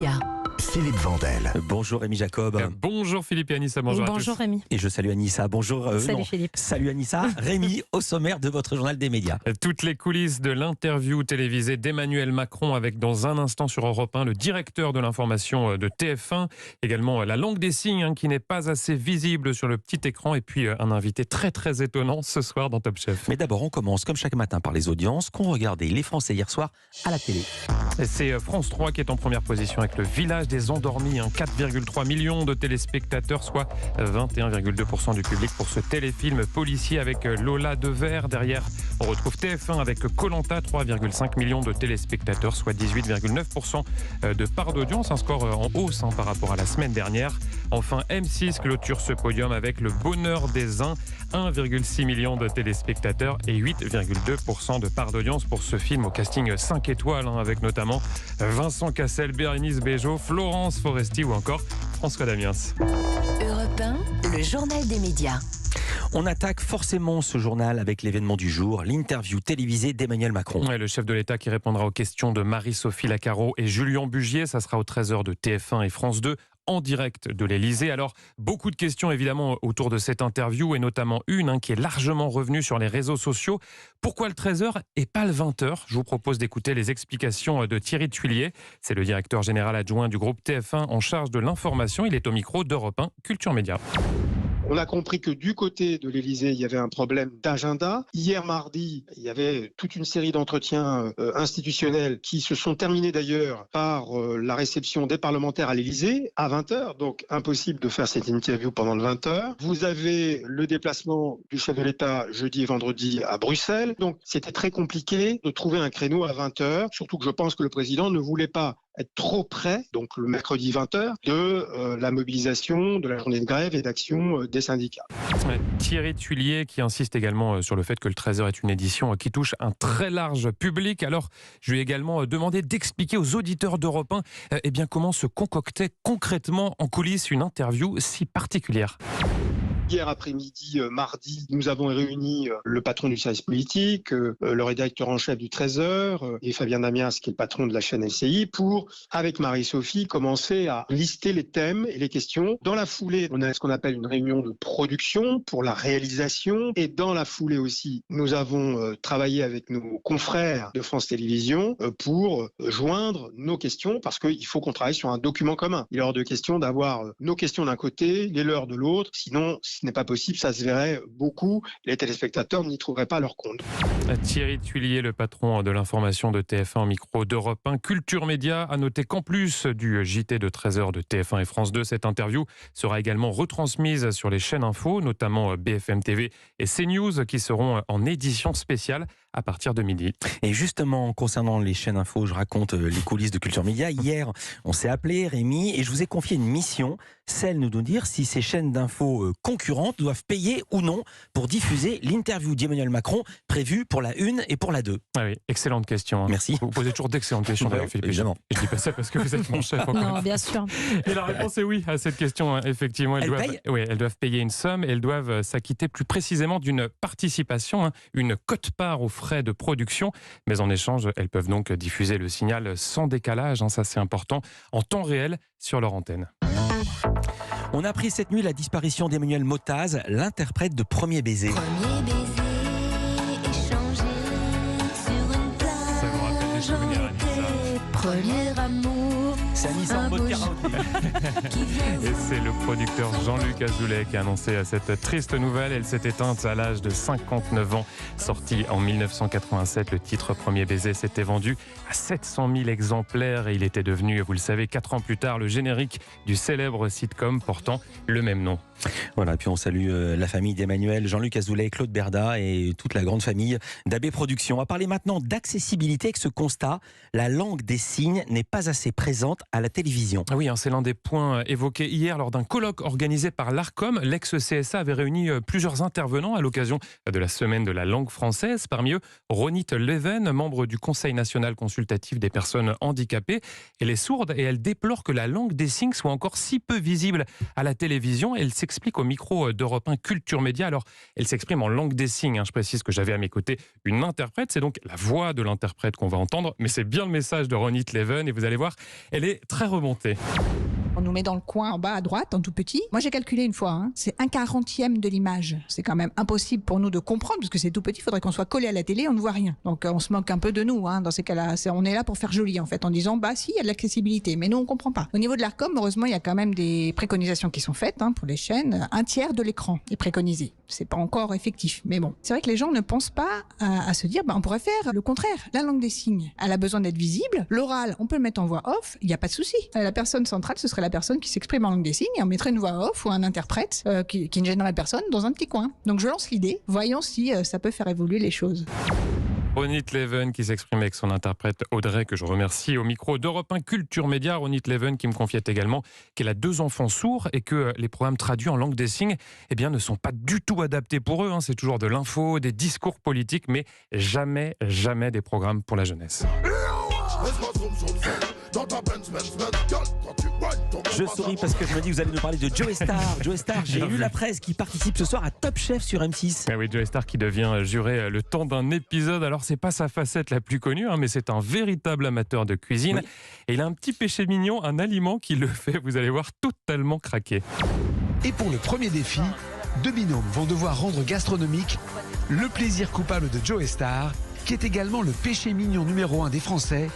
Yeah. Philippe Vandel. Bonjour Rémi Jacob. Bonjour Philippe et Anissa, bonjour à tous. Bonjour Rémi. Et je salue Anissa. Bonjour. Salut Philippe. Salut Anissa. Rémi, au sommaire de votre journal des médias. Toutes les coulisses de l'interview télévisée d'Emmanuel Macron avec dans un instant sur Europe 1 le directeur de l'information de TF1. Également la langue des signes qui n'est pas assez visible sur le petit écran. Et puis un invité très étonnant ce soir dans Top Chef. Mais d'abord, on commence comme chaque matin par les audiences qu'ont regardé les Français hier soir à la télé. C'est France 3 qui est en première position avec le Village des Endormis. 4,3 millions de téléspectateurs, soit 21,2% du public pour ce téléfilm policier avec Lola Devers. Derrière, on retrouve TF1 avec Koh-Lanta, 3,5 millions de téléspectateurs, soit 18,9% de part d'audience. Un score en hausse par rapport à la semaine dernière. Enfin, M6 clôture ce podium avec Le Bonheur des uns, 1,6 million de téléspectateurs et 8,2% de part d'audience pour ce film au casting 5 étoiles, avec notamment Vincent Cassel, Bérénice Bejo, Florence Foresti ou encore François Damiens. Europe 1, le journal des médias. On attaque forcément ce journal avec l'événement du jour, l'interview télévisée d'Emmanuel Macron. Ouais, le chef de l'État qui répondra aux questions de Marie-Sophie Lacaro et Julien Bugier. Ça sera aux 13h de TF1 et France 2. En direct de l'Elysée. Alors, beaucoup de questions évidemment autour de cette interview et notamment une qui est largement revenue sur les réseaux sociaux. Pourquoi le 13h et pas le 20h? Je vous propose d'écouter les explications de Thierry Tuillier. C'est le directeur général adjoint du groupe TF1 en charge de l'information. Il est au micro d'Europe 1 Culture Média. On a compris que du côté de l'Élysée, il y avait un problème d'agenda. Hier mardi, il y avait toute une série d'entretiens institutionnels qui se sont terminés d'ailleurs par la réception des parlementaires à l'Élysée à 20h. Donc impossible de faire cette interview pendant le 20h. Vous avez le déplacement du chef de l'État jeudi et vendredi à Bruxelles. Donc c'était très compliqué de trouver un créneau à 20h. Surtout que je pense que le président ne voulait pas être trop près, donc le mercredi 20h, de la mobilisation de la journée de grève et d'action des syndicats. Thierry Tuillier qui insiste également sur le fait que le 13h est une édition qui touche un très large public. Alors, je lui ai également demandé d'expliquer aux auditeurs d'Europe 1 comment se concoctait concrètement en coulisses une interview si particulière. Hier après-midi, mardi, nous avons réuni le patron du service politique, le rédacteur en chef du 13h et Fabien Damiens, qui est le patron de la chaîne LCI, pour, avec Marie-Sophie, commencer à lister les thèmes et les questions. Dans la foulée, on a ce qu'on appelle une réunion de production pour la réalisation. Et dans la foulée aussi, nous avons travaillé avec nos confrères de France Télévisions pour joindre nos questions, parce qu'il faut qu'on travaille sur un document commun. Il est hors de question d'avoir nos questions d'un côté, les leurs de l'autre, sinon ce n'est pas possible, ça se verrait beaucoup, les téléspectateurs n'y trouveraient pas leur compte. Thierry Tuillier, le patron de l'information de TF1 au micro d'Europe 1 Culture Média, a noté qu'en plus du JT de 13h de TF1 et France 2, cette interview sera également retransmise sur les chaînes info, notamment BFM TV et CNews, qui seront en édition spéciale à partir de midi. Et justement, concernant les chaînes info, je raconte les coulisses de Culture Média. Hier, on s'est appelé, Rémi, et je vous ai confié une mission, celle de nous dire si ces chaînes d'infos concurrentes doivent payer ou non pour diffuser l'interview d'Emmanuel Macron prévue pour la 1 et pour la 2. Ah oui, excellente question. Merci. Vous posez toujours d'excellentes questions, Philippe. Évidemment. Je dis pas ça parce que vous êtes mon chef. Non, bien sûr. Et la réponse est oui à cette question. Effectivement, elles doivent payer une somme et elles doivent s'acquitter plus précisément d'une participation, une quote-part aux frais de production. Mais en échange, elles peuvent donc diffuser le signal sans décalage, ça c'est important, en temps réel sur leur antenne. On a appris cette nuit la disparition d'Emmanuel Motaz, l'interprète de Premier Baiser. Premier baiser échangé sur une plage. Ça vous rappelle des souvenirs, Anissa? Premier amour. C'est Anissa en mode karaoké. Et c'est le producteur Jean-Luc Azoulay qui a annoncé cette triste nouvelle. Elle s'est éteinte à l'âge de 59 ans. Sorti en 1987, le titre Premier baiser s'était vendu à 700 000 exemplaires et il était devenu, vous le savez, 4 ans plus tard, le générique du célèbre sitcom portant le même nom. Voilà, puis on salue la famille d'Emmanuel, Jean-Luc Azoulay, Claude Berda et toute la grande famille d'AB Productions. On va parler maintenant d'accessibilité avec ce constat. La langue des signes n'est pas assez présente à la télévision. Oui, c'est l'un des points évoqués hier lors d'un colloque organisé par l'ARCOM. L'ex-CSA avait réuni plusieurs intervenants à l'occasion de la semaine de la langue française. Parmi eux, Ronit Leven, membre du Conseil national consultatif des personnes handicapées. Elle est sourde et elle déplore que la langue des signes soit encore si peu visible à la télévision. Elle s'explique au micro d'Europe 1 Culture Média. Alors, elle s'exprime en langue des signes. Je précise que j'avais à mes côtés une interprète. C'est donc la voix de l'interprète qu'on va entendre. Mais c'est bien le message de Ronit Leven. Et vous allez voir, elle est est très remonté. On nous met dans le coin en bas à droite, en tout petit. Moi, j'ai calculé une fois, c'est 1/40e de l'image. C'est quand même impossible pour nous de comprendre, parce que c'est tout petit, il faudrait qu'on soit collé à la télé, on ne voit rien. Donc, on se moque un peu de nous, dans ces cas-là. On est là pour faire joli, en fait, en disant, si, il y a de l'accessibilité, mais nous, on ne comprend pas. Au niveau de l'ARCOM, heureusement, il y a quand même des préconisations qui sont faites pour les chaînes. 1/3 de l'écran est préconisé. C'est pas encore effectif, mais bon. C'est vrai que les gens ne pensent pas à se dire, on pourrait faire le contraire. La langue des signes, elle a besoin d'être visible. L'oral, on peut le mettre en voix off, il n'y a pas de souci. La personne centrale, ce serait la personne qui s'exprime en langue des signes, et on mettrait une voix off ou un interprète qui ne gênerait personne dans un petit coin. Donc je lance l'idée, voyons si ça peut faire évoluer les choses. Ronit Leven qui s'exprime avec son interprète Audrey, que je remercie au micro d'Europe 1 Culture Média. Ronit Leven qui me confiait également qu'elle a 2 enfants sourds et que les programmes traduits en langue des signes ne sont pas du tout adaptés pour eux. C'est toujours de l'info, des discours politiques, mais jamais des programmes pour la jeunesse. Je souris parce que je me dis que vous allez nous parler de Joe Star. Joe Star, j'ai lu la presse qui participe ce soir à Top Chef sur M6. Ah oui, Joe Star qui devient juré le temps d'un épisode. Alors c'est pas sa facette la plus connue, mais c'est un véritable amateur de cuisine. Oui. Et il a un petit péché mignon, un aliment qui le fait, vous allez voir, totalement craquer. Et pour le premier défi, 2 binômes vont devoir rendre gastronomique le plaisir coupable de Joe Star, qui est également le péché mignon numéro 1 des Français,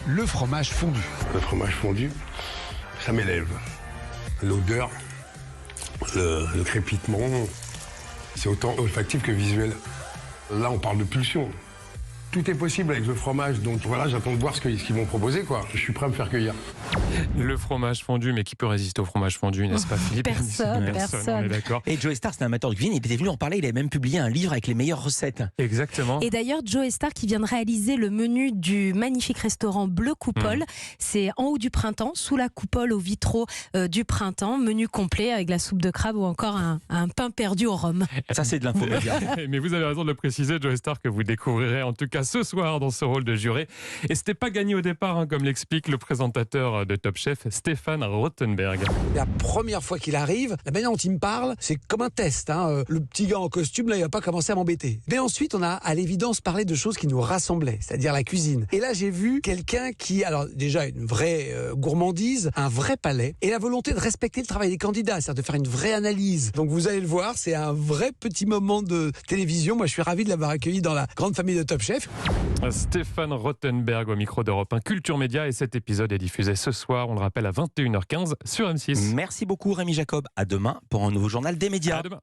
le fromage fondu. Le fromage fondu, ça m'élève. L'odeur, le crépitement, c'est autant olfactif que visuel. Là, on parle de pulsion. Tout est possible avec le fromage, donc voilà, j'attends de voir ce qu'ils vont proposer, quoi. Je suis prêt à me faire cueillir. Le fromage fondu, mais qui peut résister au fromage fondu, n'est-ce pas, Philippe? Personne. On est d'accord. Et Joe Star, c'est un amateur de cuisine, il était venu en parler, il avait même publié un livre avec les meilleures recettes. Exactement. Et d'ailleurs, Joe Star qui vient de réaliser le menu du magnifique restaurant Bleu Coupole. C'est en haut du printemps, sous la coupole aux vitraux du printemps. Menu complet avec la soupe de crabe ou encore un pain perdu au rhum. Ça, c'est de l'info. Mais vous avez raison de le préciser, Joe Star, que vous découvrirez en tout cas ce soir dans ce rôle de juré. Et c'était pas gagné au départ, comme l'explique le présentateur de Top Chef, Stéphane Rothenberg. La première fois qu'il arrive, la manière dont il me parle, c'est comme un test. Le petit gars en costume, là, il va pas commencer à m'embêter. Mais ensuite, on a à l'évidence parlé de choses qui nous rassemblaient, c'est-à-dire la cuisine. Et là, j'ai vu quelqu'un qui, alors déjà une vraie gourmandise, un vrai palais, et la volonté de respecter le travail des candidats, c'est-à-dire de faire une vraie analyse. Donc vous allez le voir, c'est un vrai petit moment de télévision. Moi, je suis ravi de l'avoir accueilli dans la grande famille de Top Chef. Stéphane Rothenberg au micro d'Europe 1 Culture Média, et cet épisode est diffusé ce soir, on le rappelle, à 21h15 sur M6. Merci beaucoup Rémi Jacob. À demain pour un nouveau journal des médias. À demain.